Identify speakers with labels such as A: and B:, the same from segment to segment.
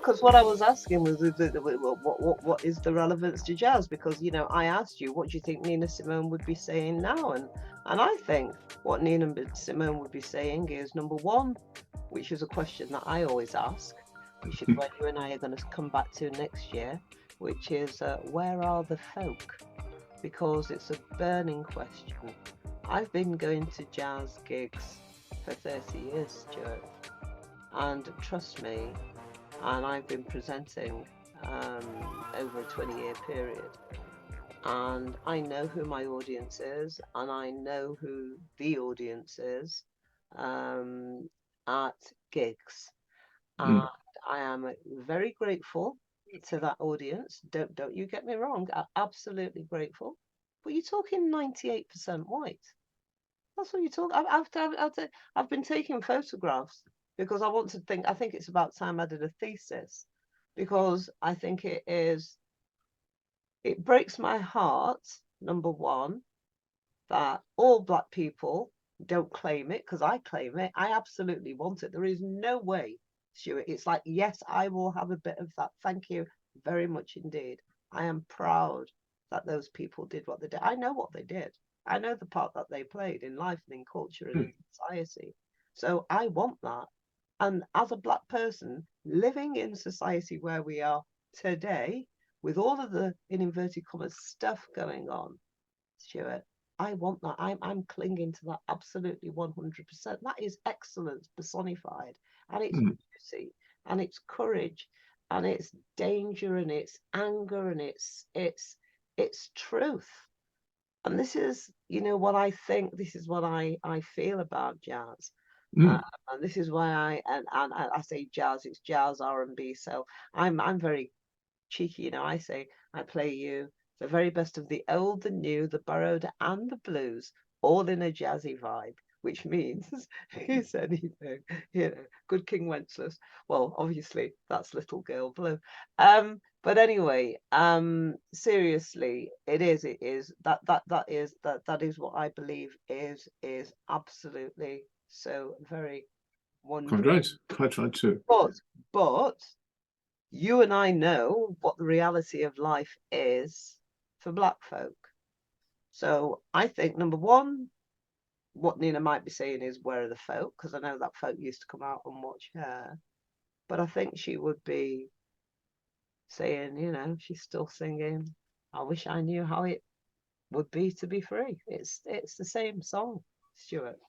A: because what I was asking was what is the relevance to jazz? Because I asked you, what do you think Nina Simone would be saying now? And I think what Nina Simone would be saying is, number one, which is a question that I always ask, which is what you and I are going to come back to next year, which is where are the folk? Because it's a burning question. I've been going to jazz gigs for 30 years, Stuart, and trust me, and I've been presenting over a 20-year period, and I know who my audience is, and I know who the audience is at gigs, and I am very grateful to that audience. Don't you get me wrong, I'm absolutely grateful. But you're talking 98% white. That's what you talk. I've been taking photographs because I want to think. I think it's about time I did a thesis, because I think it is. It breaks my heart. Number one, that all Black people don't claim it, because I claim it. I absolutely want it. There is no way, Stuart. It's like, yes, I will have a bit of that. Thank you very much indeed. I am proud that those people did what they did. I know what they did. I know the part that they played in life and in culture and in society. So I want that. And as a Black person living in society where we are today, with all of the, in inverted commas, stuff going on, Stuart, I want that. I'm clinging to that absolutely 100%. That is excellence personified, and it's beauty, and it's courage, and it's danger, and it's anger, and it's truth. And this is, what I think. This is what I feel about jazz, and this is why I say jazz. It's jazz R&B. So I'm very cheeky. I say I play you the very best of the old, the new, the borrowed, and the blues, all in a jazzy vibe, which means, is anything, good King Wenceslas. Well, obviously, that's Little Girl Blue. But anyway, seriously, it is that is what I believe is absolutely so very wonderful.
B: Quite right too.
A: But you and I know what the reality of life is for Black folk. So I think, number one, what Nina might be saying is, where are the folk? Because I know that folk used to come out and watch her. But I think she would be saying, she's still singing, I wish I knew how it would be to be free. It's the same song, Stuart.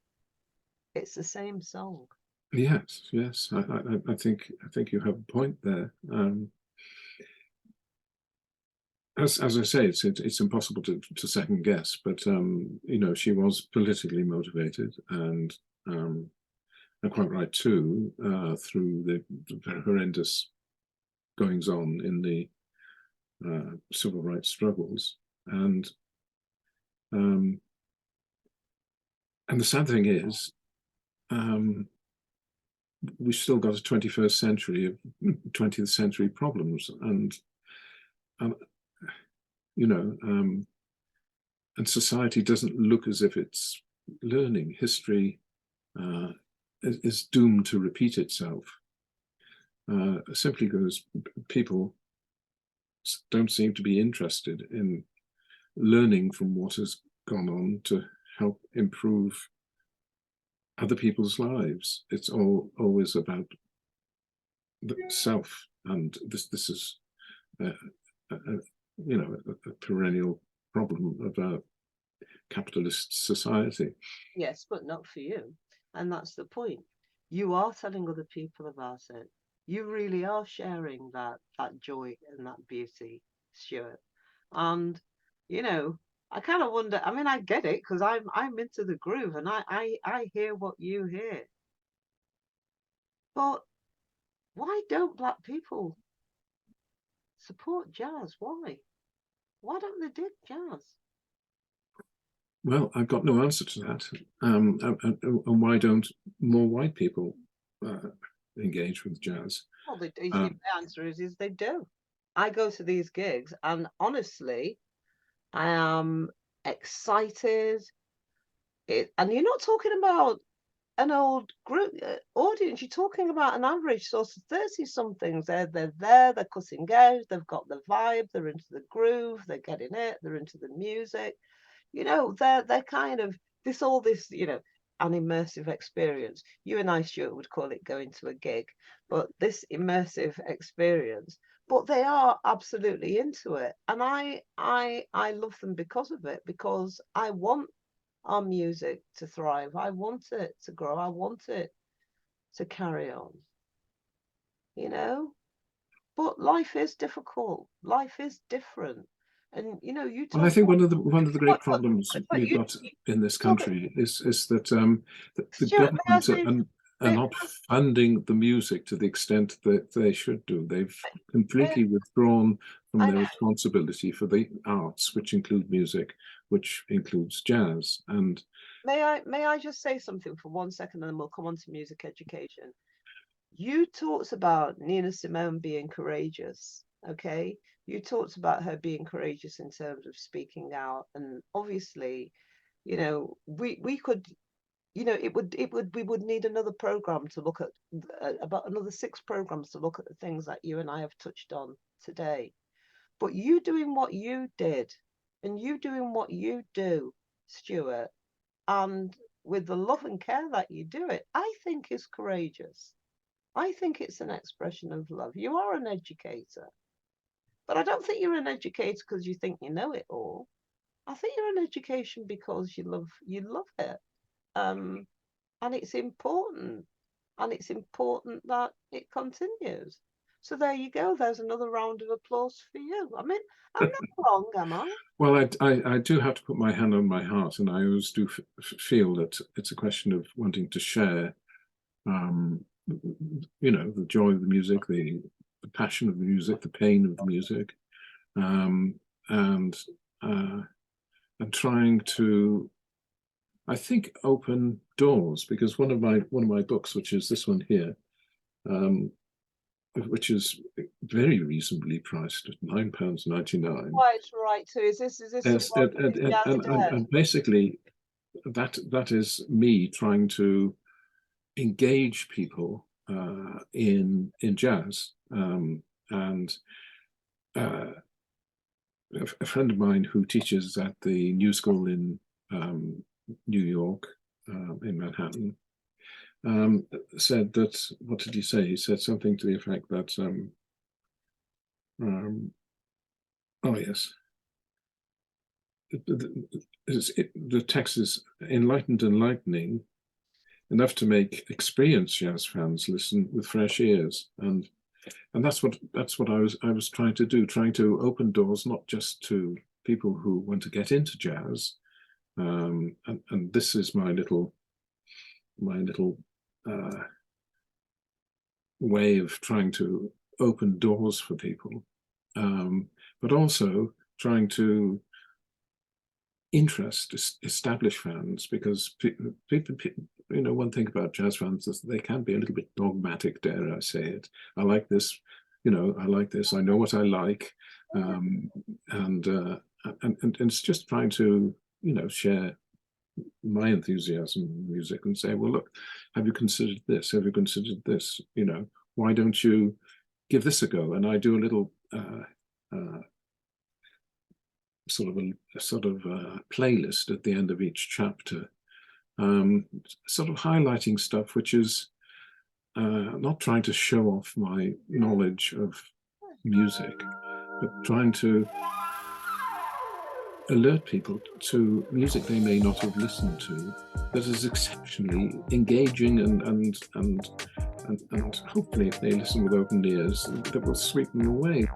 A: It's the same song.
B: Yes. I think you have a point there. As I say, it's impossible to second guess, but she was politically motivated, and quite right too, through the horrendous goings on in the civil rights struggles, and the sad thing is, we've still got a 21st century of 20th century problems, and and society doesn't look as if it's learning. History is doomed to repeat itself, simply because people don't seem to be interested in learning from what has gone on to help improve other people's lives. It's always about the self, and this is a perennial problem of a capitalist society.
A: Yes, but not for you. And that's the point. You are telling other people about it. You really are sharing that joy and that beauty, Stuart. And I kind of wonder. I mean, I get it, because I'm into the groove, and I hear what you hear. But why don't Black people support jazz? Why? Why don't they dig jazz?
B: Well, I've got no answer to that. And why don't more white people engage with jazz?
A: Well, the answer is they do. I go to these gigs, and honestly, I am excited. And you're not talking about an old group audience. You're talking about an average sort of 30-somethings. They're there, they're cutting out, they've got the vibe, they're into the groove, they're getting it, they're into the music. They're kind of this, an immersive experience. You and I, Stuart, would call it going to a gig, but this immersive experience. But they are absolutely into it, and I love them because of it, because I want our music to thrive. I want it to grow. I want it to carry on, you know? But life is difficult. Life is different. And you
B: Well, I
A: talk
B: think
A: about
B: one of the great problems
A: but
B: we've got in this
A: talk
B: country is that the
A: Stuart, may I
B: governments
A: say,
B: are
A: may,
B: not funding the music to the extent that they should do. They've
A: may,
B: completely withdrawn from
A: I
B: their
A: know,
B: responsibility for the arts, which include music, which includes jazz. And
A: may I just say something for 1 second, and then we'll come on to music education. You talked about Nina Simone being courageous, okay? You talked about her being courageous in terms of speaking out, and obviously, we could, we would need another program to look at, about another 6 programs to look at the things that you and I have touched on today. But you doing what you did, and you doing what you do, Stuart, and with the love and care that you do it, I think is courageous. I think it's an expression of love. You are an educator, but I don't think you're an educator because you think you know it all. I think you're an education because you love it. Um, and it's important, and it's important that it continues. So there you go. There's another round of applause for you. I mean, I'm not wrong, am I?
B: well, I do have to put my hand on my heart, and I always do feel that it's a question of wanting to share, um, the joy of the music, the passion of the music, the pain of the music, um, and uh, and trying to, I think, open doors. Because one of my books, which is this one here, um, which is very reasonably priced at £9.99.
A: Quite right too. Is this the
B: Yes,
A: one with the jazz day?
B: and basically that is me trying to engage people in jazz, and uh, a friend of mine who teaches at the New School in New York, in Manhattan, said that, what did he say? He said something to the effect that, um, oh yes, the text is enlightened and lightning, enough to make experienced jazz fans listen with fresh ears. And that's what I was trying to do, trying to open doors not just to people who want to get into jazz, and this is my little uh, way of trying to open doors for people, but also trying to establish fans, because people, one thing about jazz fans is they can be a little bit dogmatic, dare I say it. I like this, I like this, I know what I like, and it's just trying to, share my enthusiasm in music and say, well, look, have you considered this? Have you considered this? Why don't you give this a go? And I do a little sort of a playlist at the end of each chapter, sort of highlighting stuff which is not trying to show off my knowledge of music, but trying to alert people to music they may not have listened to, that is exceptionally engaging, and hopefully, if they listen with open ears, that will sweep them away.